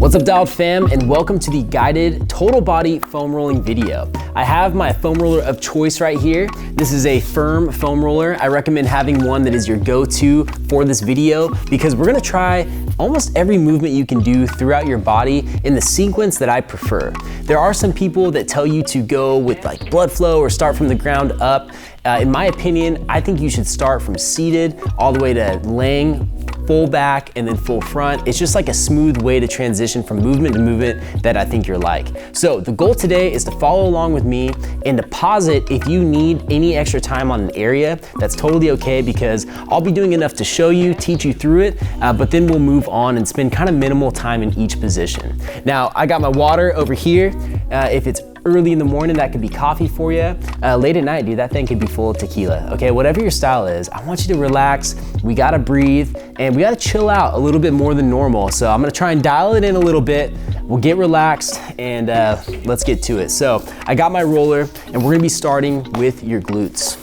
What's up, Dialed fam, and welcome to the guided total body foam rolling video. I have my foam roller of choice right here. This is a Firm foam roller. I recommend having one that is your go-to for this video because we're gonna try almost every movement you can do throughout your body in the sequence that I prefer. There are some people that tell you to go with like blood flow or start from the ground up. In my opinion, I think you should start from seated all the way to laying, full back, and then full front. It's just like a smooth way to transition from movement to movement that I think you're like. So the goal today is to follow along with me and to pause it if you need any extra time on an area. That's totally okay because I'll be doing enough to show you, teach you through it, but then we'll move on and spend kind of minimal time in each position. Now, I got my water over here. If it's early in the morning, that could be coffee for you. Late at night, dude, that thing could be full of tequila. Okay, whatever your style is, I want you to relax. We gotta breathe and we gotta chill out a little bit more than normal. So I'm gonna try and dial it in a little bit. We'll get relaxed and let's get to it. So I got my roller and we're gonna be starting with your glutes.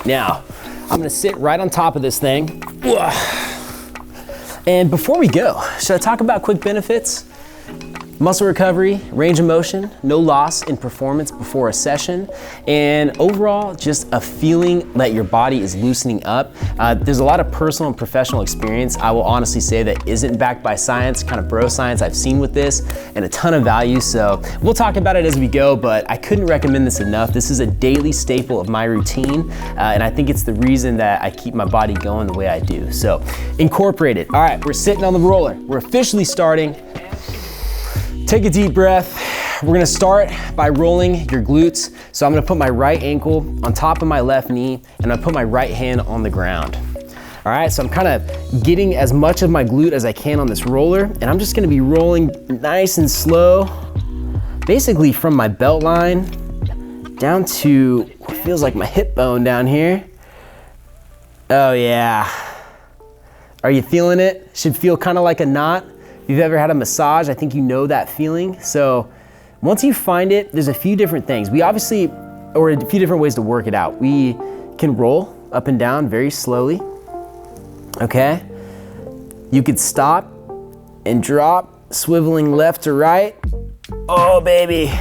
Now, I'm gonna sit right on top of this thing. And before we go, should I talk about quick benefits? Muscle recovery, range of motion, no loss in performance before a session, and overall just a feeling that your body is loosening up. There's a lot of personal and professional experience, I will honestly say, that isn't backed by science, kind of bro science I've seen with this, and a ton of value. So we'll talk about it as we go, but I couldn't recommend this enough. This is a daily staple of my routine, and I think it's the reason that I keep my body going the way I do. So incorporate it. All right, we're sitting on the roller. We're officially starting. Take a deep breath. We're gonna start by rolling your glutes. So I'm gonna put my right ankle on top of my left knee and I put my right hand on the ground. All right, so I'm kind of getting as much of my glute as I can on this roller, and I'm just gonna be rolling nice and slow, basically from my belt line down to what feels like my hip bone down here. Oh yeah. Are you feeling it? Should feel kind of like a knot. If you've ever had a massage, I think you know that feeling. So once you find it, there's a few different things. A few different ways to work it out. We can roll up and down very slowly, okay? You could stop and drop, swiveling left to right. Oh, baby.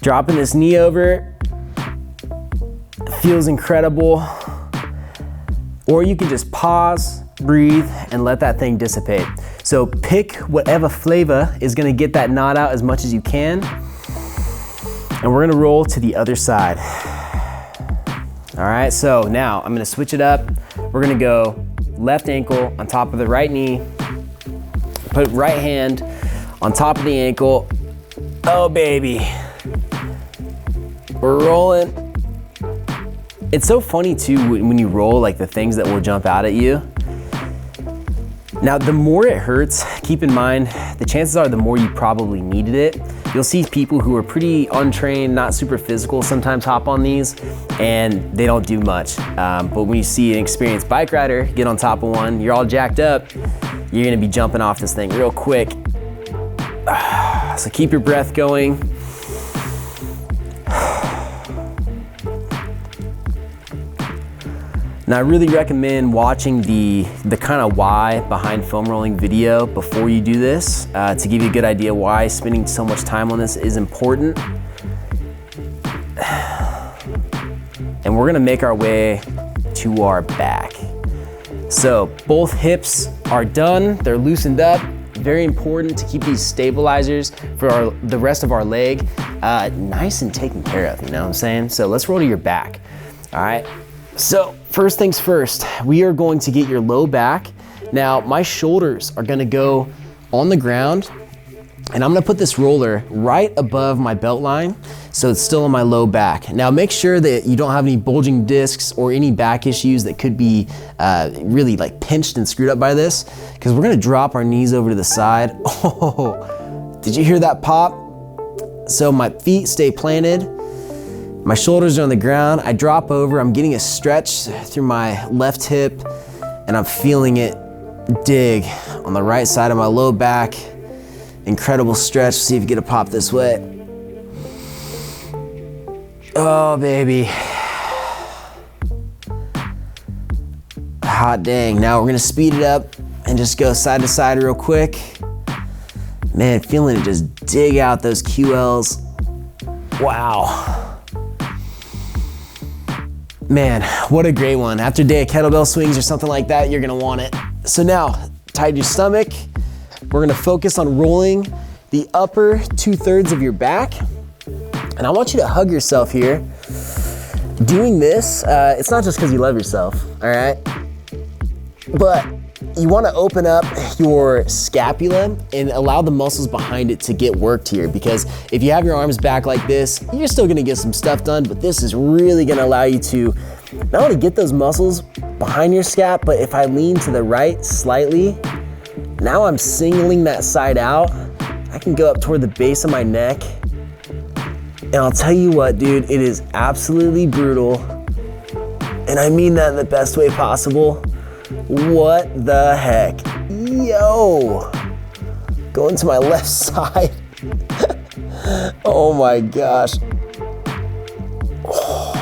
Dropping this knee over, feels incredible. Or you can just pause, breathe, and let that thing dissipate. So pick whatever flavor is gonna get that knot out as much as you can. And we're gonna roll to the other side. All right, so now I'm gonna switch it up. We're gonna go left ankle on top of the right knee, put right hand on top of the ankle. Oh, baby. We're rolling. It's so funny too when you roll, like the things that will jump out at you. Now, the more it hurts, keep in mind, the chances are the more you probably needed it. You'll see people who are pretty untrained, not super physical, sometimes hop on these and they don't do much. But when you see an experienced bike rider get on top of one, you're all jacked up, you're gonna be jumping off this thing real quick. So keep your breath going. Now, I really recommend watching the kind of why behind foam rolling video before you do this to give you a good idea why spending so much time on this is important. And we're gonna make our way to our back. So both hips are done, they're loosened up. Very important to keep these stabilizers for the rest of our leg nice and taken care of, you know what I'm saying? So let's roll to your back, all right? So first things first, we are going to get your low back. Now, my shoulders are gonna go on the ground and I'm gonna put this roller right above my belt line so it's still on my low back. Now, make sure that you don't have any bulging discs or any back issues that could be really like pinched and screwed up by this, because we're gonna drop our knees over to the side. Oh, did you hear that pop? So my feet stay planted. My shoulders are on the ground. I drop over, I'm getting a stretch through my left hip and I'm feeling it dig on the right side of my low back. Incredible stretch. See if you get a pop this way. Oh, baby. Hot dang. Now we're gonna speed it up and just go side to side real quick. Man, feeling it just dig out those QLs. Wow. Man, what a great one. After a day of kettlebell swings or something like that, you're gonna want it. So now, tighten your stomach. We're gonna focus on rolling the upper 2/3 of your back. And I want you to hug yourself here. Doing this, it's not just because you love yourself, all right? But you wanna open up your scapula and allow the muscles behind it to get worked here, because if you have your arms back like this, you're still gonna get some stuff done, but this is really gonna allow you to not only get those muscles behind your scap, but if I lean to the right slightly, now I'm singling that side out. I can go up toward the base of my neck. And I'll tell you what, dude, it is absolutely brutal. And I mean that in the best way possible. What the heck? Yo! Going to my left side. Oh my gosh. Oh.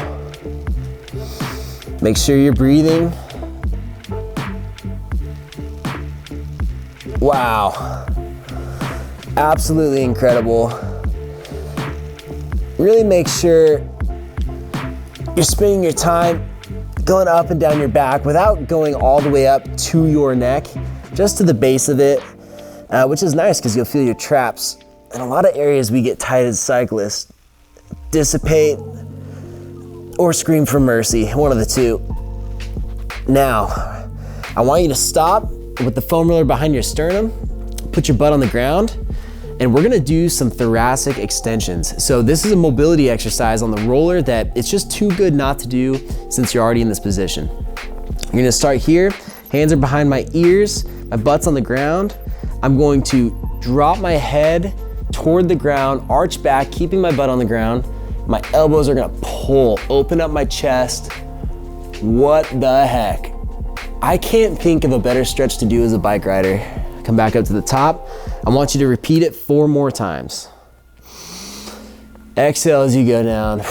Make sure you're breathing. Wow. Absolutely incredible. Really make sure you're spending your time going up and down your back without going all the way up to your neck, just to the base of it, which is nice because you'll feel your traps. In a lot of areas we get tight as cyclists, dissipate or scream for mercy, one of the two. Now, I want you to stop with the foam roller behind your sternum, put your butt on the ground, and we're gonna do some thoracic extensions. So this is a mobility exercise on the roller that it's just too good not to do since you're already in this position. You're gonna start here, hands are behind my ears, my butt's on the ground. I'm going to drop my head toward the ground, arch back, keeping my butt on the ground. My elbows are gonna pull, open up my chest. What the heck? I can't think of a better stretch to do as a bike rider. Come back up to the top. I want you to repeat it 4 more times. Exhale as you go down.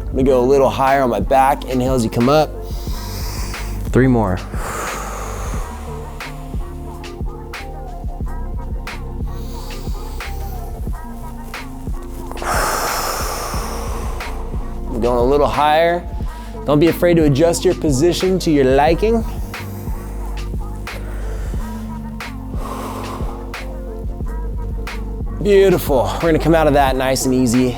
Let me go a little higher on my back. Inhale as you come up. 3 more. I'm going a little higher. Don't be afraid to adjust your position to your liking. Beautiful. We're gonna come out of that nice and easy.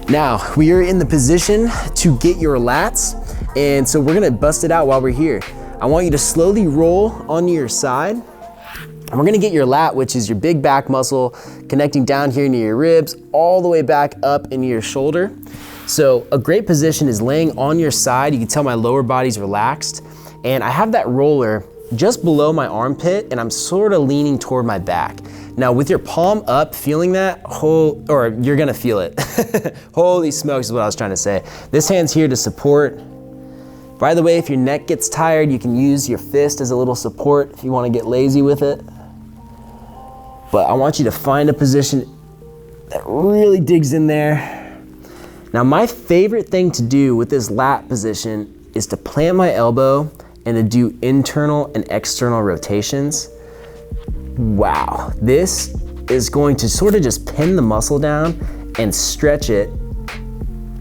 Now, we are in the position to get your lats, and so we're gonna bust it out while we're here. I want you to slowly roll onto your side, and we're gonna get your lat, which is your big back muscle, connecting down here near your ribs, all the way back up into your shoulder. So a great position is laying on your side. You can tell my lower body's relaxed, and I have that roller just below my armpit, and I'm sort of leaning toward my back. Now with your palm up, feeling that, or you're gonna feel it. Holy smokes is what I was trying to say. This hand's here to support. By the way, if your neck gets tired, you can use your fist as a little support if you wanna get lazy with it. But I want you to find a position that really digs in there. Now my favorite thing to do with this lat position is to plant my elbow and to do internal and external rotations. Wow, this is going to sort of just pin the muscle down and stretch it,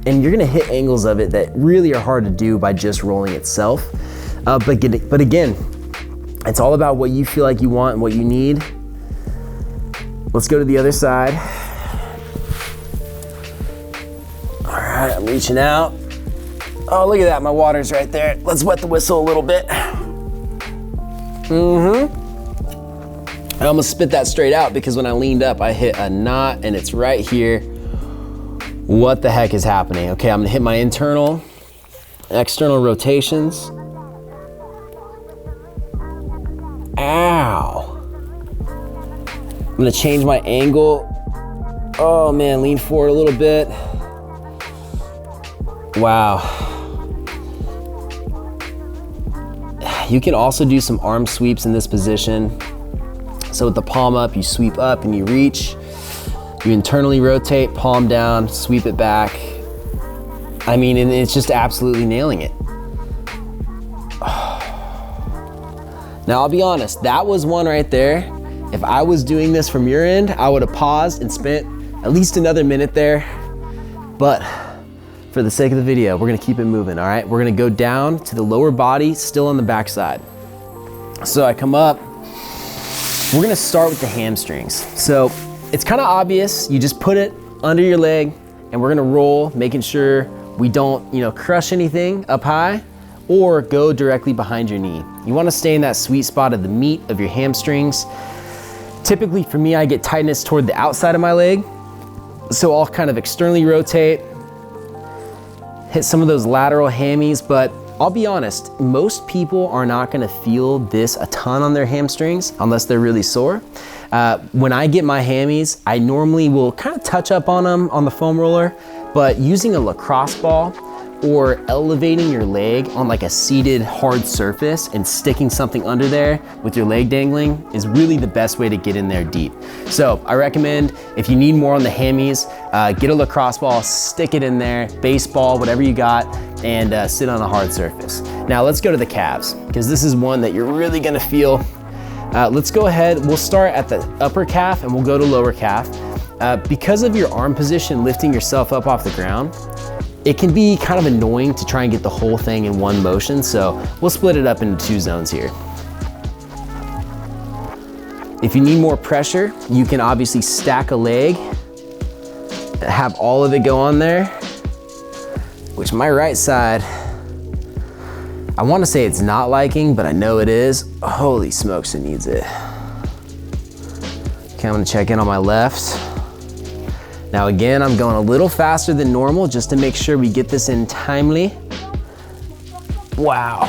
and you're gonna hit angles of it that really are hard to do by just rolling itself. But again, it's all about what you feel like you want and what you need. Let's go to the other side. All right, I'm reaching out. Oh, look at that, my water's right there. Let's wet the whistle a little bit. I almost spit that straight out because when I leaned up, I hit a knot and it's right here. What the heck is happening? Okay, I'm gonna hit my internal, external rotations. Ow. I'm gonna change my angle. Oh man, lean forward a little bit. Wow. You can also do some arm sweeps in this position. So with the palm up, you sweep up and you reach. You internally rotate, palm down, sweep it back. I mean, and it's just absolutely nailing it. Now I'll be honest, that was one right there. If I was doing this from your end, I would have paused and spent at least another minute there. But for the sake of the video, we're gonna keep it moving, all right? We're gonna go down to the lower body, still on the backside. So I come up, we're gonna start with the hamstrings. So it's kind of obvious, you just put it under your leg and we're gonna roll, making sure we don't, crush anything up high or go directly behind your knee. You wanna stay in that sweet spot of the meat of your hamstrings. Typically for me, I get tightness toward the outside of my leg. So I'll kind of externally rotate, hit some of those lateral hammies, but I'll be honest, most people are not gonna feel this a ton on their hamstrings unless they're really sore. When I get my hammies, I normally will kind of touch up on them on the foam roller, but using a lacrosse ball or elevating your leg on like a seated hard surface and sticking something under there with your leg dangling is really the best way to get in there deep. So I recommend if you need more on the hammies, get a lacrosse ball, stick it in there, baseball, whatever you got, and sit on a hard surface. Now let's go to the calves, because this is one that you're really gonna feel. Let's go ahead, we'll start at the upper calf and we'll go to lower calf. Because of your arm position, lifting yourself up off the ground, it can be kind of annoying to try and get the whole thing in one motion, so we'll split it up into 2 zones here. If you need more pressure, you can obviously stack a leg, have all of it go on there, which my right side, I wanna say it's not liking, but I know it is. Holy smokes, it needs it. Okay, I'm gonna check in on my left. Now again, I'm going a little faster than normal just to make sure we get this in timely. Wow.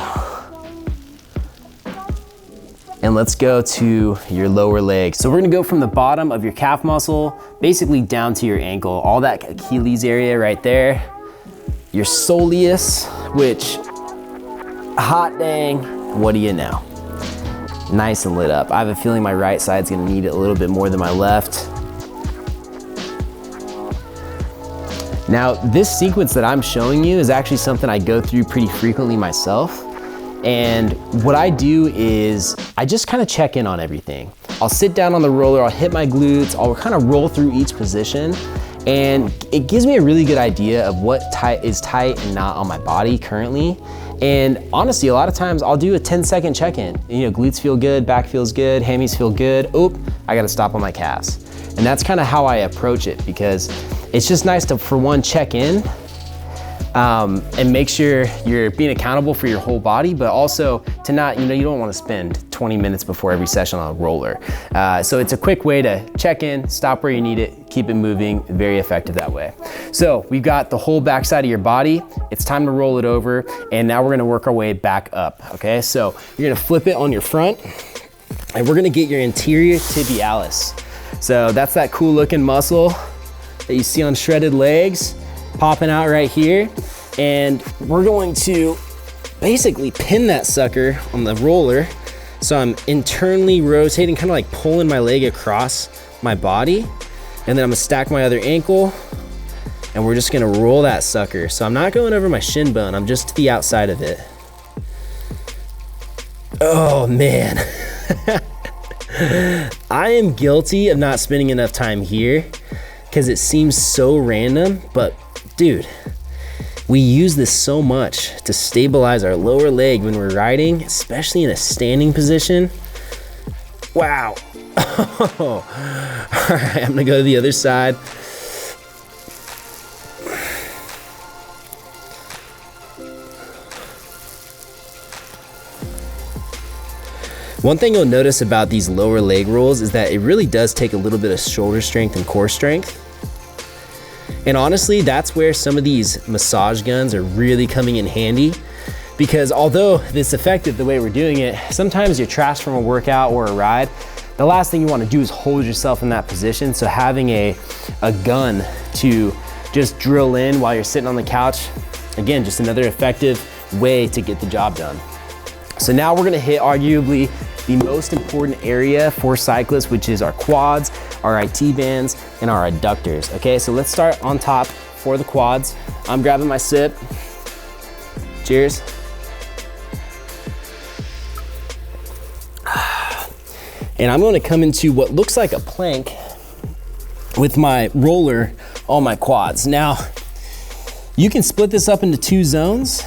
And let's go to your lower leg. So we're gonna go from the bottom of your calf muscle, basically down to your ankle, all that Achilles area right there. Your soleus, which, hot dang, what do you know? Nice and lit up. I have a feeling my right side's gonna need it a little bit more than my left. Now, this sequence that I'm showing you is actually something I go through pretty frequently myself. And what I do is I just kind of check in on everything. I'll sit down on the roller, I'll hit my glutes, I'll kind of roll through each position, and it gives me a really good idea of what is tight and not on my body currently. And honestly, a lot of times I'll do a 10-second check-in. Glutes feel good, back feels good, hammies feel good. Oop, I gotta stop on my calves. And that's kind of how I approach it, because it's just nice to, for one, check in and make sure you're being accountable for your whole body, but also to not, you don't want to spend 20 minutes before every session on a roller. So it's a quick way to check in, stop where you need it, keep it moving, very effective that way. So we've got the whole backside of your body. It's time to roll it over, and now we're gonna work our way back up, okay? So you're gonna flip it on your front, and we're gonna get your anterior tibialis. So that's that cool looking muscle that you see on shredded legs popping out right here. And we're going to basically pin that sucker on the roller. So I'm internally rotating, kind of like pulling my leg across my body. And then I'm gonna stack my other ankle and we're just gonna roll that sucker. So I'm not going over my shin bone, I'm just to the outside of it. Oh man. I am guilty of not spending enough time here because it seems so random, but dude, we use this so much to stabilize our lower leg when we're riding, especially in a standing position. Wow. All right, I'm gonna go to the other side. One thing you'll notice about these lower leg rolls is that it really does take a little bit of shoulder strength and core strength. And honestly, that's where some of these massage guns are really coming in handy, because although it's effective the way we're doing it, sometimes you're trashed from a workout or a ride. The last thing you want to do is hold yourself in that position. So having a gun to just drill in while you're sitting on the couch, again, just another effective way to get the job done. So now we're gonna hit arguably the most important area for cyclists, which is our quads, our IT bands, and our adductors. Okay, so let's start on top for the quads. I'm grabbing my sip. Cheers. And I'm gonna come into what looks like a plank with my roller on my quads. Now, you can split this up into 2 zones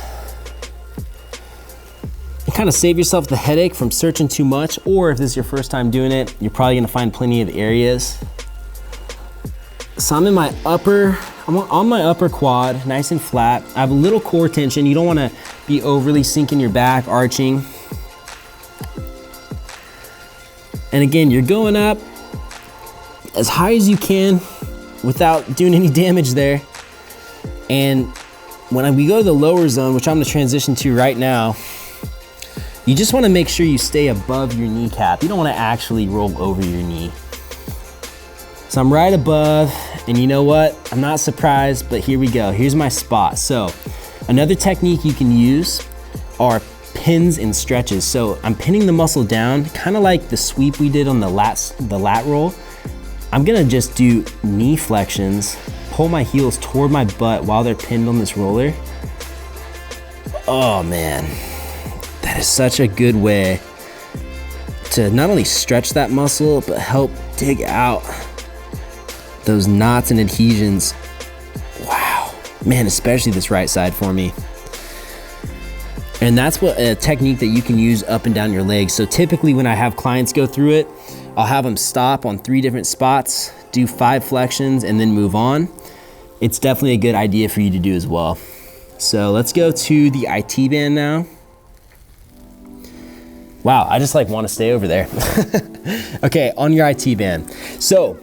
and kind of save yourself the headache from searching too much, or if this is your first time doing it, you're probably gonna find plenty of areas. So I'm on my upper quad, nice and flat. I have a little core tension. You don't wanna be overly sinking your back, arching. And again, you're going up as high as you can without doing any damage there. And when we go to the lower zone, which I'm gonna transition to right now, you just wanna make sure you stay above your kneecap. You don't wanna actually roll over your knee. So I'm right above, and you know what? I'm not surprised, but here we go. Here's my spot. So another technique you can use are pins and stretches. So I'm pinning the muscle down, kind of like the sweep we did on the lat roll. I'm gonna just do knee flexions, pull my heels toward my butt while they're pinned on this roller. Oh man, that is such a good way to not only stretch that muscle, but help dig out those knots and adhesions. Wow, man, especially this right side for me. And that's a technique that you can use up and down your legs. So typically when I have clients go through it, I'll have them stop on 3 different spots, do 5 flexions, and then move on. It's definitely a good idea for you to do as well. So let's go to the IT band now. Wow, I just like want to stay over there. Okay, on your IT band. So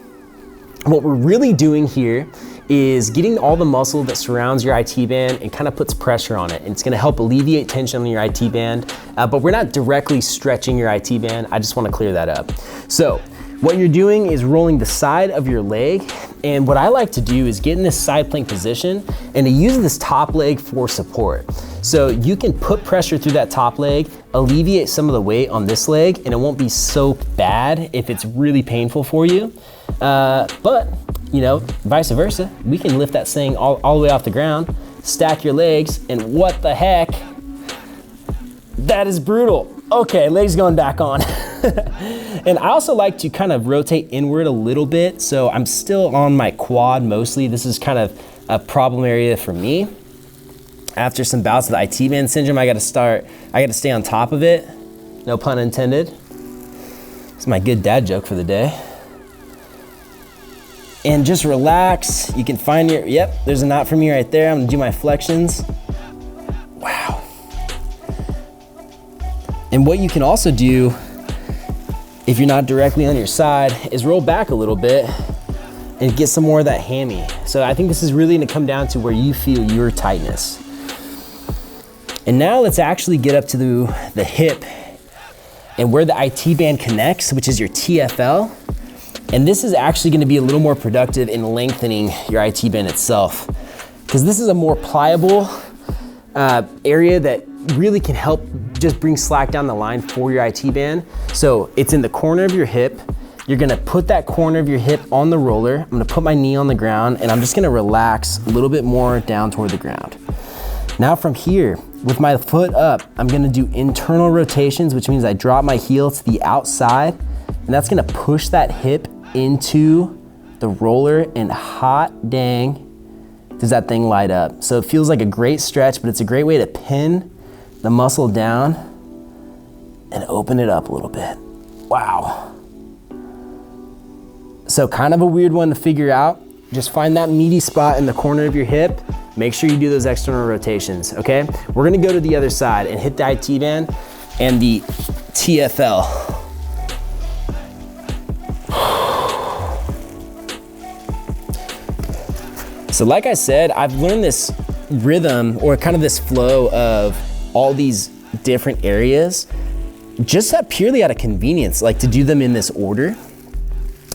what we're really doing here is getting all the muscle that surrounds your IT band and kind of puts pressure on it. And it's gonna help alleviate tension on your IT band, but we're not directly stretching your IT band. I just wanna clear that up. So what you're doing is rolling the side of your leg. And what I like to do is get in this side plank position and to use this top leg for support. So you can put pressure through that top leg, alleviate some of the weight on this leg, and it won't be so bad if it's really painful for you. But you know, vice versa, we can lift that thing all the way off the ground, stack your legs, and what the heck? That is brutal. Okay, legs going back on. And I also like to kind of rotate inward a little bit, so I'm still on my quad mostly. This is kind of a problem area for me. After some bouts of the IT band syndrome, I gotta stay on top of it. No pun intended. It's my good dad joke for the day. And just relax. You can find yep, there's a knot for me right there. I'm gonna do my flexions. Wow. And what you can also do, if you're not directly on your side, is roll back a little bit and get some more of that hammy. So I think this is really gonna come down to where you feel your tightness. And now let's actually get up to the hip and where the IT band connects, which is your TFL. And this is actually gonna be a little more productive in lengthening your IT band itself, because this is a more pliable area that really can help just bring slack down the line for your IT band. So it's in the corner of your hip. You're gonna put that corner of your hip on the roller. I'm gonna put my knee on the ground and I'm just gonna relax a little bit more down toward the ground. Now from here, with my foot up, I'm gonna do internal rotations, which means I drop my heel to the outside, and that's gonna push that hip into the roller, and hot dang, does that thing light up. So it feels like a great stretch, but it's a great way to pin the muscle down and open it up a little bit. Wow. So kind of a weird one to figure out. Just find that meaty spot in the corner of your hip. Make sure you do those external rotations, okay? We're gonna go to the other side and hit the IT band and the TFL. So like I said, I've learned this rhythm, or kind of this flow of all these different areas, just purely out of convenience, like to do them in this order.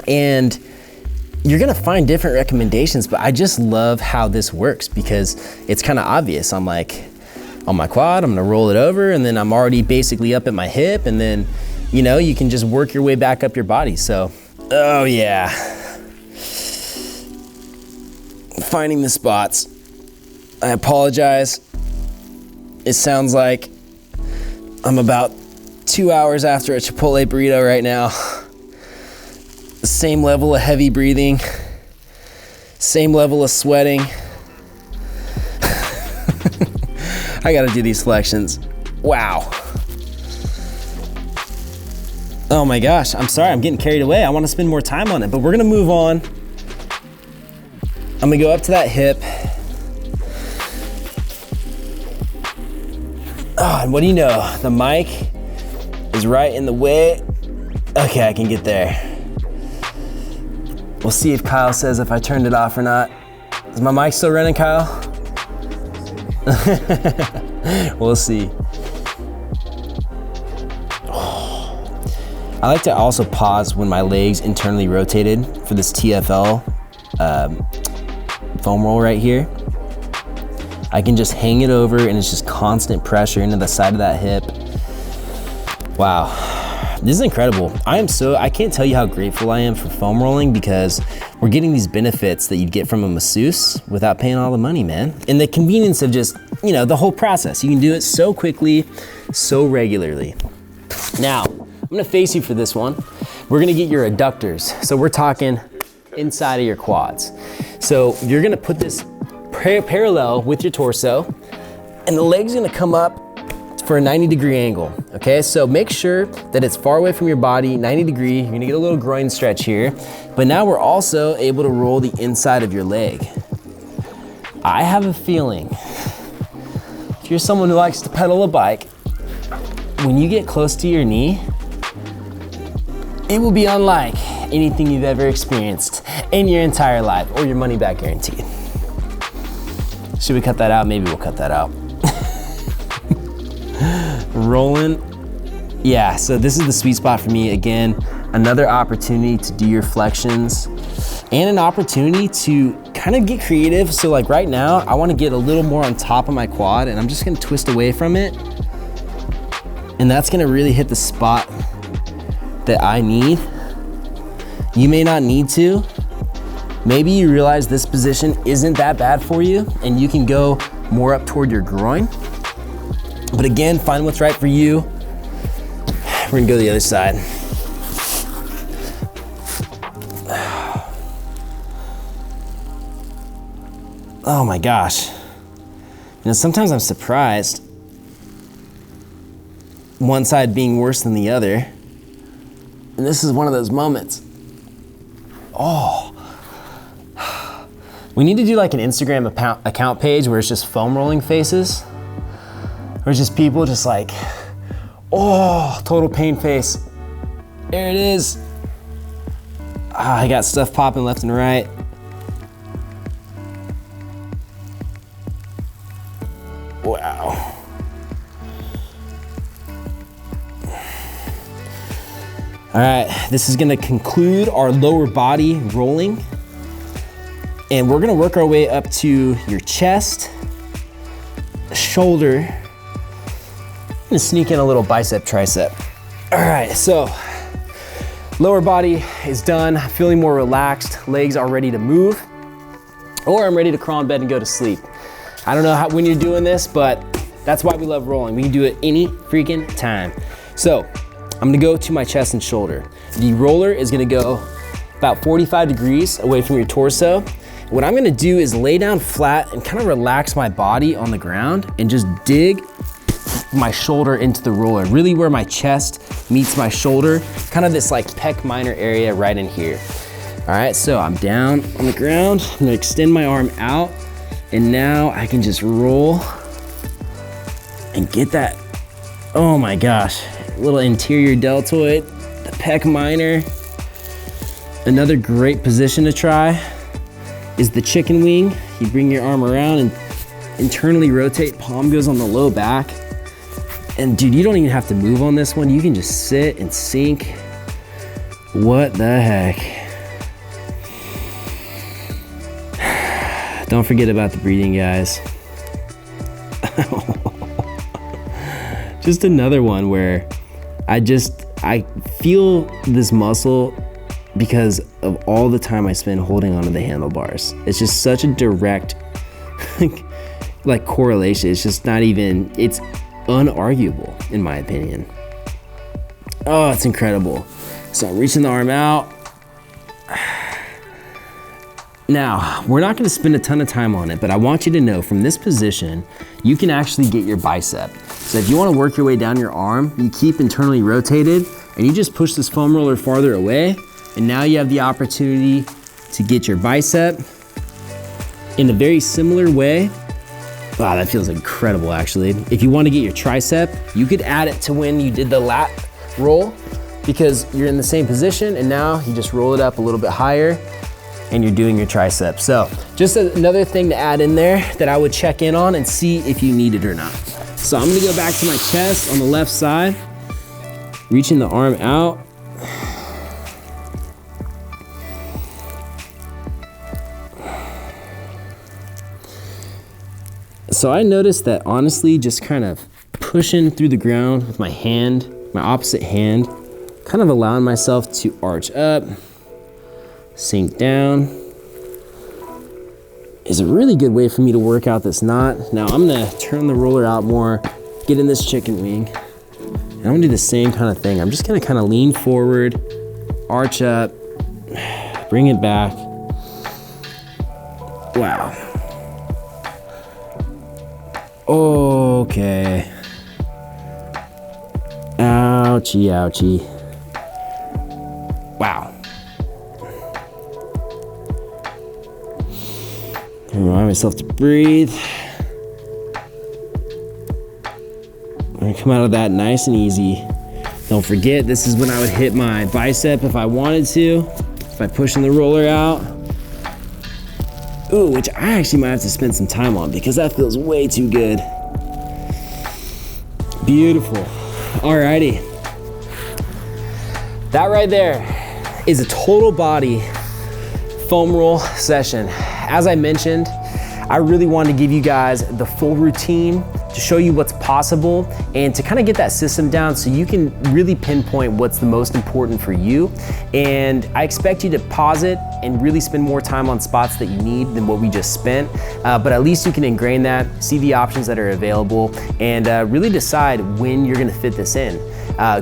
And you're gonna find different recommendations, but I just love how this works because it's kind of obvious. I'm like, on my quad, I'm gonna roll it over, and then I'm already basically up at my hip, and then, you know, you can just work your way back up your body. So, oh yeah. Finding the spots. I apologize. It sounds like I'm about 2 hours after a Chipotle burrito right now. Same level of heavy breathing, same level of sweating. I gotta do these flexions. Wow. Oh my gosh, I'm sorry, I'm getting carried away. I wanna spend more time on it, but we're gonna move on. I'm gonna go up to that hip. Oh, and what do you know? The mic is right in the way. Okay, I can get there. We'll see if Kyle says if I turned it off or not. Is my mic still running, Kyle? We'll see. I like to also pause when my legs internally rotated for this TFL foam roll right here. I can just hang it over and it's just constant pressure into the side of that hip. Wow, this is incredible. I can't tell you how grateful I am for foam rolling because we're getting these benefits that you'd get from a masseuse without paying all the money, man. And the convenience of just, the whole process. You can do it so quickly, so regularly. Now, I'm gonna face you for this one. We're gonna get your adductors. So we're talking inside of your quads. So you're gonna put this parallel with your torso and the leg's gonna come up for a 90-degree angle, okay? So make sure that it's far away from your body, 90 degree. You're gonna get a little groin stretch here, but now we're also able to roll the inside of your leg. I have a feeling, if you're someone who likes to pedal a bike, when you get close to your knee, it will be unlike anything you've ever experienced in your entire life, or your money back guaranteed. Should we cut that out? Maybe we'll cut that out. Rolling. Yeah, so this is the sweet spot for me. Again, another opportunity to do your flexions and an opportunity to kind of get creative. So like right now, I wanna get a little more on top of my quad and I'm just gonna twist away from it. And that's gonna really hit the spot that I need. You may not need to. Maybe you realize this position isn't that bad for you and you can go more up toward your groin. But again, find what's right for you. We're gonna go to the other side. Oh my gosh. Sometimes I'm surprised one side being worse than the other. And this is one of those moments. Oh. We need to do like an Instagram account page where it's just foam rolling faces. Or just people just like, oh, total pain face. There it is. I got stuff popping left and right. Wow. All right, this is gonna conclude our lower body rolling. And we're gonna work our way up to your chest, shoulder, and sneak in a little bicep, tricep. All right, so lower body is done, feeling more relaxed, legs are ready to move, or I'm ready to crawl in bed and go to sleep. I don't know when you're doing this, but that's why we love rolling. We can do it any freaking time. So I'm gonna go to my chest and shoulder. The roller is gonna go about 45 degrees away from your torso. What I'm gonna do is lay down flat and kind of relax my body on the ground and just dig my shoulder into the roller, really where my chest meets my shoulder, kind of this like pec minor area right in here. All right, so I'm down on the ground. I'm gonna extend my arm out and now I can just roll and get that, oh my gosh, little interior deltoid, the pec minor. Another great position to try is the chicken wing. You bring your arm around and internally rotate, palm goes on the low back. And dude, you don't even have to move on this one. You can just sit and sink. What the heck? Don't forget about the breathing, guys. Just another one where I feel this muscle because of all the time I spend holding onto the handlebars. It's just such a direct like correlation. It's just not even, it's unarguable in my opinion. Oh, it's incredible. So I'm reaching the arm out Now, we're not gonna spend a ton of time on it, but I want you to know from this position, you can actually get your bicep. So if you wanna work your way down your arm, you keep internally rotated and you just push this foam roller farther away, and now you have the opportunity to get your bicep in a very similar way. Wow, that feels incredible actually. If you wanna get your tricep, you could add it to when you did the lat roll, because you're in the same position and now you just roll it up a little bit higher and you're doing your tricep. So just another thing to add in there that I would check in on and see if you need it or not. So I'm gonna go back to my chest on the left side, reaching the arm out. So I noticed that honestly, just kind of pushing through the ground with my hand, my opposite hand, kind of allowing myself to arch up, sink down, is a really good way for me to work out this knot. Now I'm gonna turn the roller out more, get in this chicken wing, and I'm gonna do the same kind of thing. I'm just gonna kind of lean forward, arch up, bring it back. Wow. Okay. Ouchie, ouchie. Wow. Remind myself to breathe. I'm gonna come out of that nice and easy. Don't forget, this is when I would hit my bicep if I wanted to, by pushing the roller out. Ooh, which I actually might have to spend some time on because that feels way too good. Beautiful. Alrighty. That right there is a total body foam roll session. As I mentioned, I really wanted to give you guys the full routine to show you what's possible and to kind of get that system down so you can really pinpoint what's the most important for you. And I expect you to pause it and really spend more time on spots that you need than what we just spent. But at least you can ingrain that, see the options that are available, and really decide when you're gonna fit this in.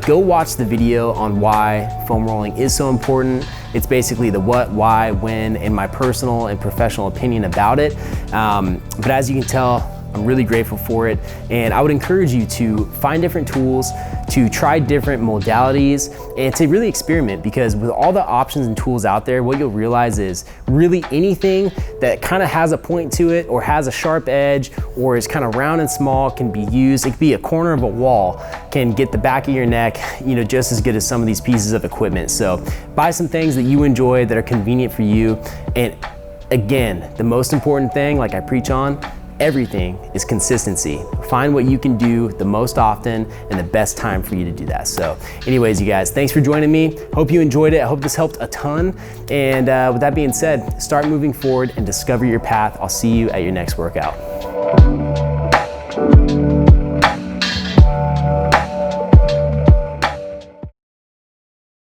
Go watch the video on why foam rolling is so important. It's basically the what, why, when, and my personal and professional opinion about it. But as you can tell, I'm really grateful for it. And I would encourage you to find different tools, to try different modalities, and to really experiment, because with all the options and tools out there, what you'll realize is really anything that kind of has a point to it or has a sharp edge or is kind of round and small can be used. It could be a corner of a wall, can get the back of your neck, you know, just as good as some of these pieces of equipment. So buy some things that you enjoy, that are convenient for you. And again, the most important thing, like I preach on, everything is consistency. Find what you can do the most often and the best time for you to do that. So anyways, you guys, thanks for joining me. Hope you enjoyed it. I hope this helped a ton. And with that being said, start moving forward and discover your path. I'll see you at your next workout.